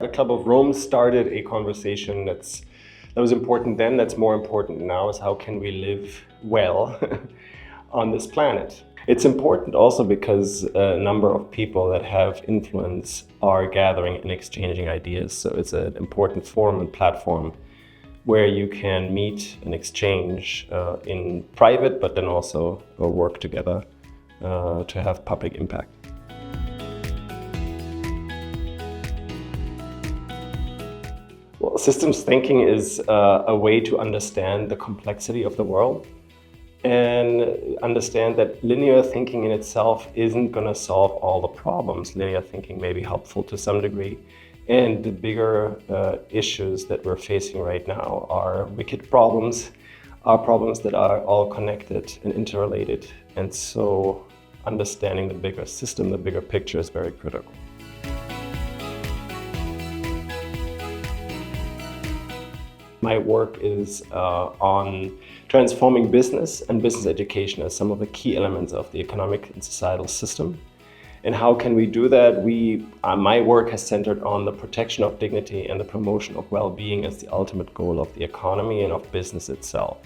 The Club of Rome started a conversation that was important then, that's more important now, is how can we live well on this planet. It's important also because a number of people that have influence are gathering and exchanging ideas. So it's an important forum and platform where you can meet and exchange in private, but then also work together to have public impact. Well, systems thinking is a way to understand the complexity of the world and understand that linear thinking in itself isn't going to solve all the problems. Linear thinking may be helpful to some degree. And the bigger issues that we're facing right now are wicked problems, are problems that are all connected and interrelated. And so understanding the bigger system, the bigger picture is very critical. My work is on transforming business and business education as some of the key elements of the economic and societal system. And how can we do that? My work has centered on the protection of dignity and the promotion of well-being as the ultimate goal of the economy and of business itself.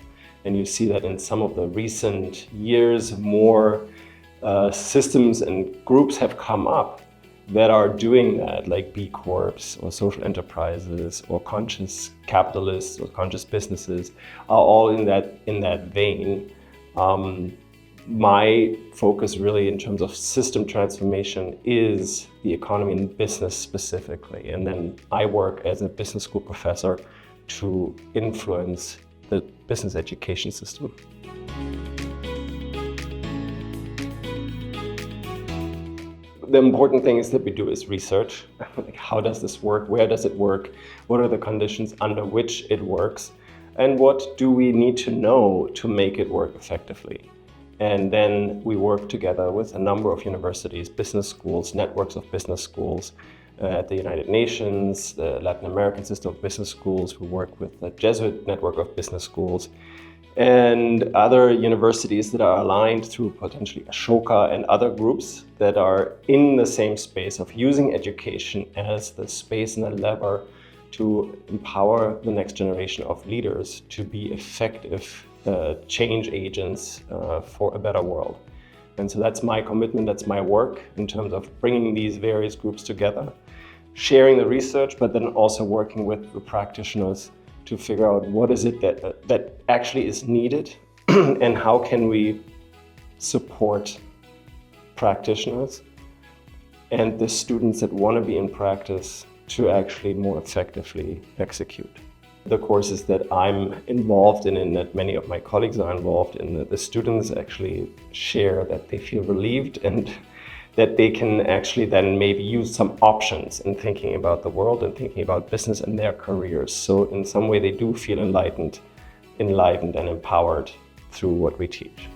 And you see that in some of the recent years, more systems and groups have come up that are doing that, like B Corps or social enterprises or conscious capitalists or conscious businesses are all in that vein. My focus really in terms of system transformation is the economy and business specifically. And then I work as a business school professor to influence the business education system. The important thing is that we do is research. Like, how does this work? Where does it work? What are the conditions under which it works? And what do we need to know to make it work effectively? And then we work together with a number of universities, business schools, networks of business schools at the United Nations, the Latin American system of business schools. We work with the Jesuit network of business schools and other universities that are aligned through potentially Ashoka and other groups that are in the same space of using education as the space and the lever to empower the next generation of leaders to be effective change agents for a better world. And so that's my commitment, that's my work in terms of bringing these various groups together, sharing the research, but then also working with the practitioners to figure out what is it that actually is needed and how can we support practitioners and the students that want to be in practice to actually more effectively execute. The courses that I'm involved in and that many of my colleagues are involved in, the students actually share that they feel relieved and that they can actually then maybe use some options in thinking about the world and thinking about business and their careers. So in some way they do feel enlightened and empowered through what we teach.